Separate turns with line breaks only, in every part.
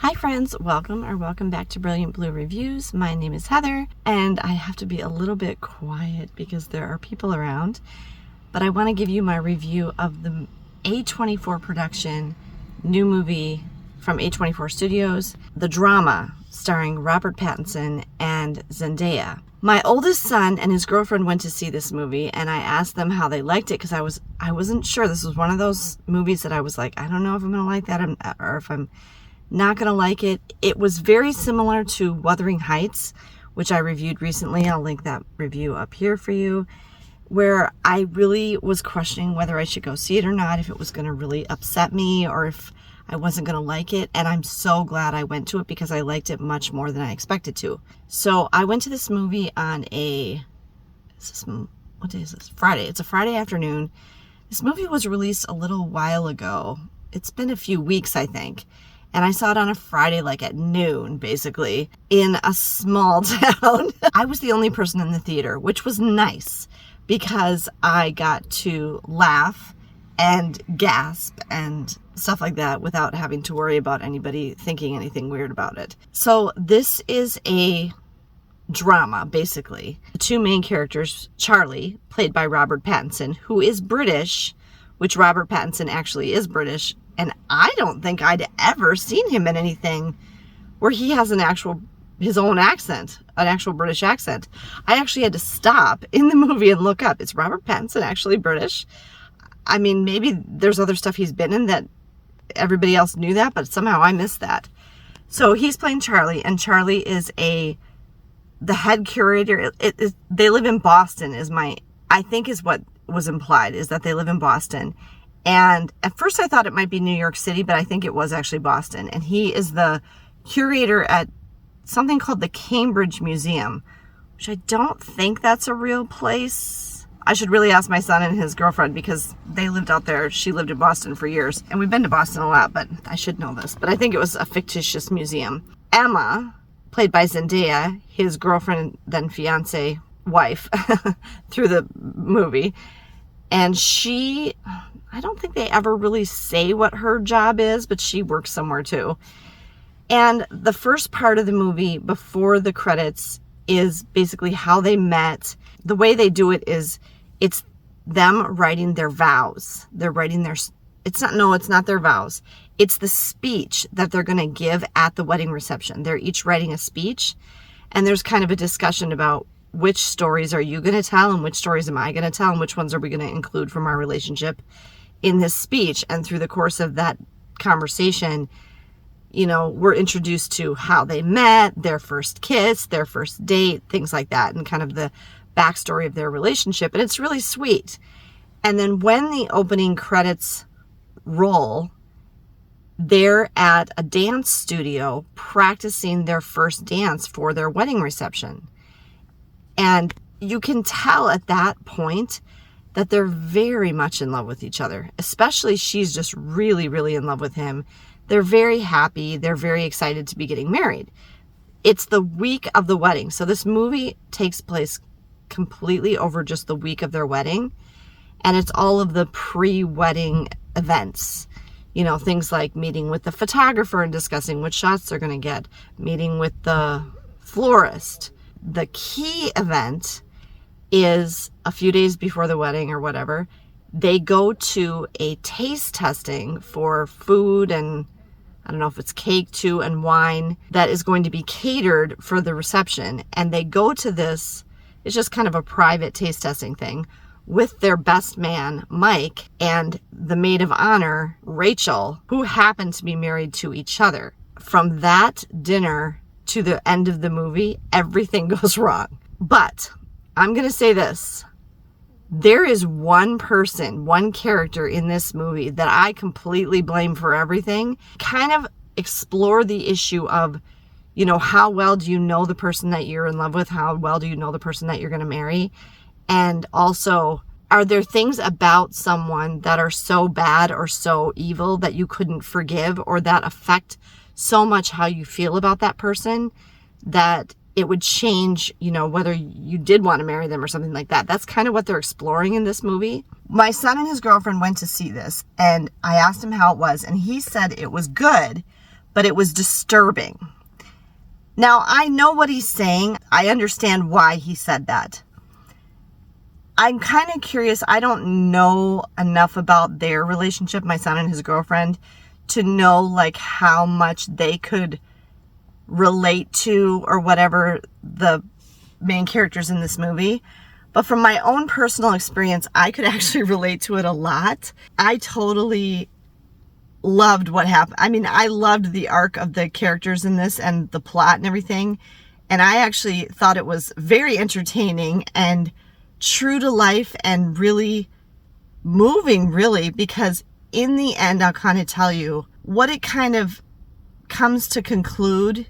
Hi friends, welcome back to Brilliant Blue Reviews. My name is Heather, and I have to be a little bit quiet because there are people around, but I want to give you my review of the A24 production new movie from A24 Studios, the drama starring Robert Pattinson and Zendaya. My oldest son and his girlfriend went to see this movie, and I asked them how they liked it because I wasn't sure. This was one of those movies that I was like, I don't know if I'm going to like that or if I'm not going to like it. It was very similar to Wuthering Heights, which I reviewed recently. I'll link that review up here for you, where I really was questioning whether I should go see it or not, if it was going to really upset me or if I wasn't going to like it. And I'm so glad I went to it because I liked it much more than I expected to. So I went to this movie on what day is this? Friday. It's a Friday afternoon. This movie was released a little while ago. It's been a few weeks, I think. And I saw it on a Friday, like at noon, basically, in a small town. I was the only person in the theater, which was nice because I got to laugh and gasp and stuff like that without having to worry about anybody thinking anything weird about it. So this is a drama, basically. The two main characters, Charlie, played by Robert Pattinson, who is British, which Robert Pattinson actually is British. And I don't think I'd ever seen him in anything where he has his own accent, an actual British accent. I actually had to stop in the movie and look up. Is Robert Pattinson actually British? I mean, maybe there's other stuff he's been in that everybody else knew that, but somehow I missed that. So he's playing Charlie, and Charlie is the head curator. They live in Boston, I think is what was implied, is that they live in Boston. And at first I thought it might be New York City, but I think it was actually Boston. And he is the curator at something called the Cambridge Museum, which I don't think that's a real place. I should really ask my son and his girlfriend because they lived out there. She lived in Boston for years. And we've been to Boston a lot, but I should know this. But I think it was a fictitious museum. Emma, played by Zendaya, his girlfriend, then fiance, wife, through the movie. And I don't think they ever really say what her job is, but she works somewhere too. And the first part of the movie before the credits is basically how they met. The way they do it is it's them writing their vows. They're writing it's not their vows. It's the speech that they're going to give at the wedding reception. They're each writing a speech, and there's kind of a discussion about which stories are you going to tell and which stories am I going to tell and which ones are we going to include from our relationship in this speech. And through the course of that conversation, we're introduced to how they met, their first kiss, their first date, things like that, and kind of the backstory of their relationship. And it's really sweet. And then when the opening credits roll, they're at a dance studio practicing their first dance for their wedding reception. And you can tell at that point that they're very much in love with each other. Especially she's just really, really in love with him. They're very happy. They're very excited to be getting married. It's the week of the wedding. So this movie takes place completely over just the week of their wedding. And it's all of the pre-wedding events. Things like meeting with the photographer and discussing which shots they're going to get. Meeting with the florist. The key event is a few days before the wedding or whatever, they go to a taste testing for food and I don't know if it's cake too and wine that is going to be catered for the reception. And they go to this, it's just kind of a private taste testing thing with their best man, Mike, and the maid of honor, Rachel, who happen to be married to each other. From that dinner to the end of the movie, everything goes wrong. But I'm going to say this. There is one character in this movie that I completely blame for everything. Kind of explore the issue of, how well do you know the person that you're in love with? How well do you know the person that you're going to marry? And also, are there things about someone that are so bad or so evil that you couldn't forgive or that affect so much how you feel about that person that it would change, whether you did want to marry them or something like that. That's kind of what they're exploring in this movie. My son and his girlfriend went to see this, and I asked him how it was, and he said it was good, but it was disturbing. Now, I know what he's saying. I understand why he said that. I'm kind of curious. I don't know enough about their relationship, my son and his girlfriend, to know like how much they could relate to or whatever the main characters in this movie. But from my own personal experience, I could actually relate to it a lot. I totally loved what happened. I mean, I loved the arc of the characters in this and the plot and everything. And I actually thought it was very entertaining and true to life and really moving, really, because in the end, I'll kind of tell you what it kind of comes to conclude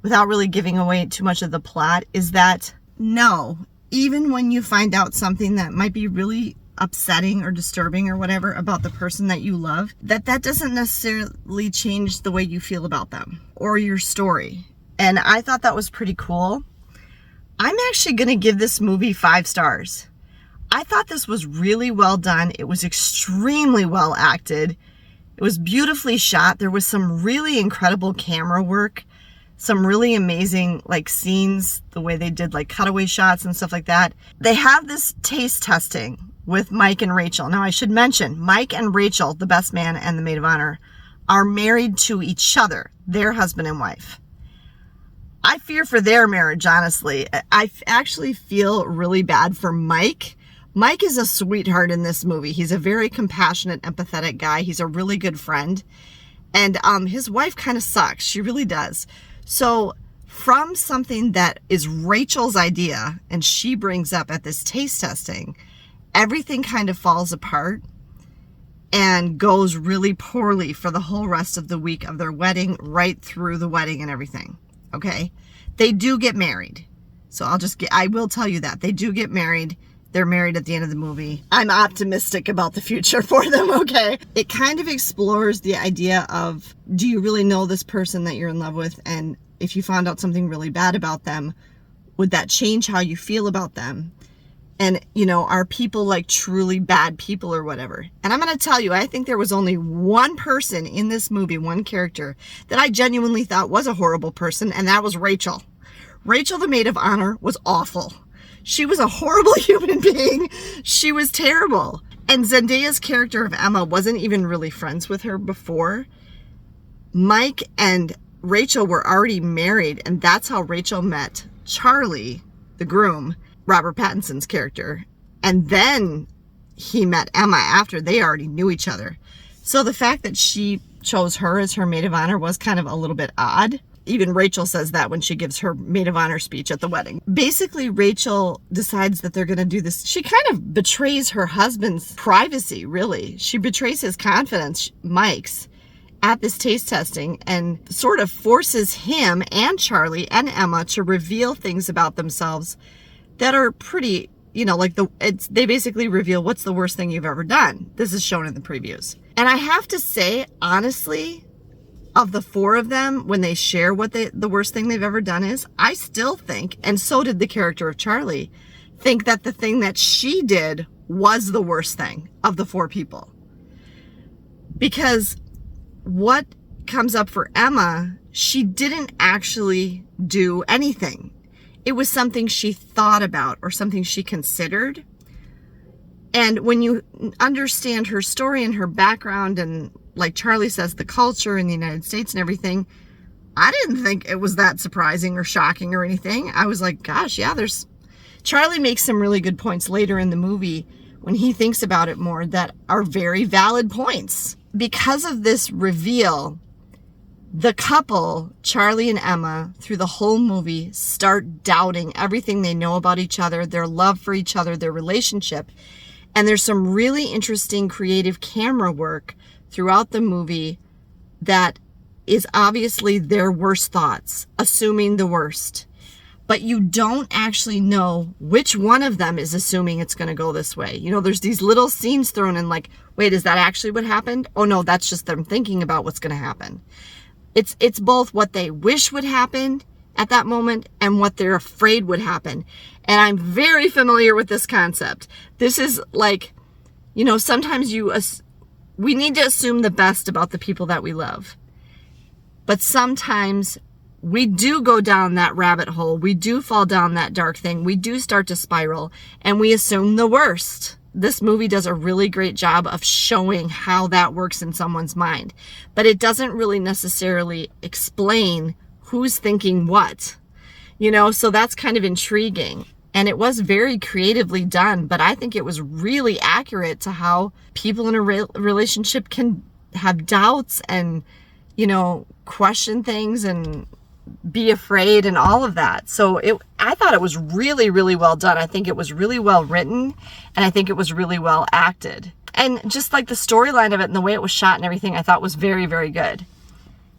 without really giving away too much of the plot is that no, even when you find out something that might be really upsetting or disturbing or whatever about the person that you love, that doesn't necessarily change the way you feel about them or your story. And I thought that was pretty cool. I'm actually going to give this movie 5 stars. I thought this was really well done. It was extremely well acted. It was beautifully shot. There was some really incredible camera work, some really amazing like scenes, the way they did like cutaway shots and stuff like that. They have this taste testing with Mike and Rachel. Now I should mention, Mike and Rachel, the best man and the maid of honor, are married to each other. They're husband and wife. I fear for their marriage, honestly. I actually feel really bad for Mike. Mike is a sweetheart in this movie. He's a very compassionate, empathetic guy. He's a really good friend. And his wife kind of sucks. She really does. So from something that is Rachel's idea and she brings up at this taste testing, everything kind of falls apart and goes really poorly for the whole rest of the week of their wedding, right through the wedding and everything. Okay, they do get married. So I will tell you that. They do get married. They're married at the end of the movie. I'm optimistic about the future for them, okay? It kind of explores the idea of, do you really know this person that you're in love with? And if you found out something really bad about them, would that change how you feel about them? And, you know, are people like truly bad people or whatever? And I'm going to tell you, I think there was only one person in this movie, one character, that I genuinely thought was a horrible person, and that was Rachel. Rachel, the maid of honor, was awful. She was a horrible human being. She was terrible. And Zendaya's character of Emma wasn't even really friends with her before. Mike and Rachel were already married, and that's how Rachel met Charlie, the groom, Robert Pattinson's character. And then he met Emma after they already knew each other. So the fact that she chose her as her maid of honor was kind of a little bit odd. Even Rachel says that when she gives her maid of honor speech at the wedding. Basically, Rachel decides that they're going to do this. She kind of betrays her husband's privacy, really. She betrays his confidence, Mike's, at this taste testing and sort of forces him and Charlie and Emma to reveal things about themselves that are pretty, you know, like they basically reveal what's the worst thing you've ever done. This is shown in the previews. And I have to say, honestly, of the 4 of them, when they share what the worst thing they've ever done is, I still think, and so did the character of Charlie, think that the thing that she did was the worst thing of the 4 people. Because what comes up for Emma, she didn't actually do anything. It was something she thought about or something she considered. And when you understand her story and her background and, like Charlie says, the culture in the United States and everything, I didn't think it was that surprising or shocking or anything. I was like, gosh, yeah, Charlie makes some really good points later in the movie when he thinks about it more that are very valid points. Because of this reveal, the couple, Charlie and Emma, through the whole movie, start doubting everything they know about each other, their love for each other, their relationship. And there's some really interesting creative camera work throughout the movie that is obviously their worst thoughts, assuming the worst. But you don't actually know which one of them is assuming it's going to go this way. You know, there's these little scenes thrown in like, wait, is that actually what happened? Oh no, that's just them thinking about what's going to happen. It's both what they wish would happen at that moment and what they're afraid would happen. And I'm very familiar with this concept. This is like, you know, sometimes we need to assume the best about the people that we love. But sometimes we do go down that rabbit hole. We do fall down that dark thing. We do start to spiral, and we assume the worst. This movie does a really great job of showing how that works in someone's mind, but it doesn't really necessarily explain who's thinking what, so that's kind of intriguing. And it was very creatively done, but I think it was really accurate to how people in a relationship can have doubts and, question things and be afraid and all of that. So I thought it was really, really well done. I think it was really well written, and I think it was really well acted. And just like the storyline of it and the way it was shot and everything, I thought was very, very good.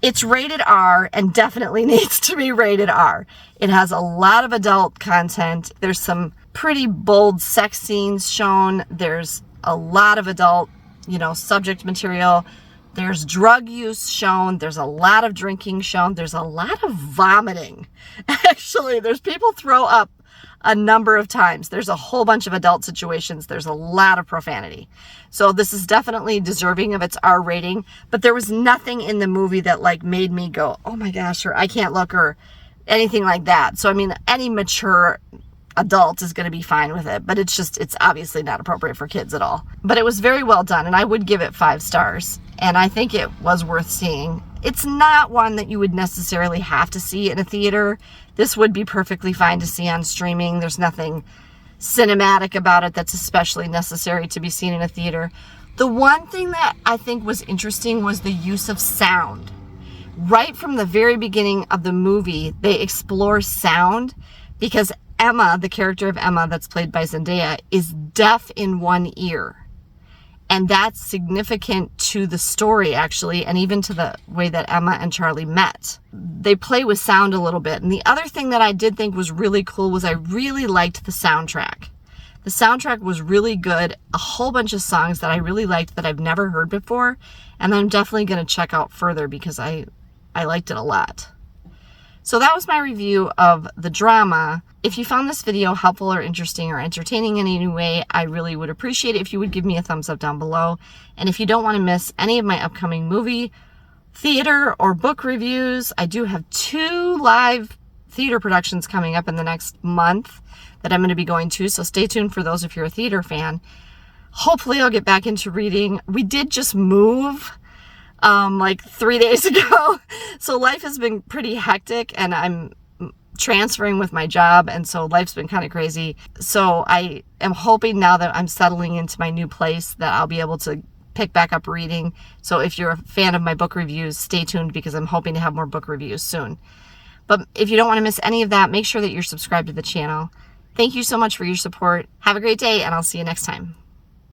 It's rated R and definitely needs to be rated R. It has a lot of adult content. There's some pretty bold sex scenes shown. There's a lot of adult, subject material. There's drug use shown. There's a lot of drinking shown. There's a lot of vomiting. Actually, there's people throw up a number of times. There's a whole bunch of adult situations. There's a lot of profanity. So this is definitely deserving of its R rating, but there was nothing in the movie that made me go, oh my gosh, or I can't look, or anything like that. So, any mature adult is going to be fine with it, but it's obviously not appropriate for kids at all. But it was very well done, and I would give it 5 stars, and I think it was worth seeing. It's not one that you would necessarily have to see in a theater. This would be perfectly fine to see on streaming. There's nothing cinematic about it that's especially necessary to be seen in a theater. The one thing that I think was interesting was the use of sound. Right from the very beginning of the movie, they explore sound because Emma, the character of Emma that's played by Zendaya, is deaf in one ear. And that's significant to the story, actually, and even to the way that Emma and Charlie met. They play with sound a little bit. And the other thing that I did think was really cool was I really liked the soundtrack. The soundtrack was really good. A whole bunch of songs that I really liked that I've never heard before. And I'm definitely going to check out further because I liked it a lot. So that was my review of the drama. If you found this video helpful or interesting or entertaining in any way, I really would appreciate it if you would give me a thumbs up down below. And if you don't want to miss any of my upcoming movie, theater, or book reviews, I do have 2 live theater productions coming up in the next month that I'm going to be going to. So stay tuned for those if you're a theater fan. Hopefully I'll get back into reading. We did just move 3 days ago. So life has been pretty hectic, and I'm transferring with my job, and so life's been kind of crazy. So I am hoping now that I'm settling into my new place that I'll be able to pick back up reading. So if you're a fan of my book reviews, stay tuned because I'm hoping to have more book reviews soon. But if you don't want to miss any of that, make sure that you're subscribed to the channel. Thank you so much for your support. Have a great day, and I'll see you next time.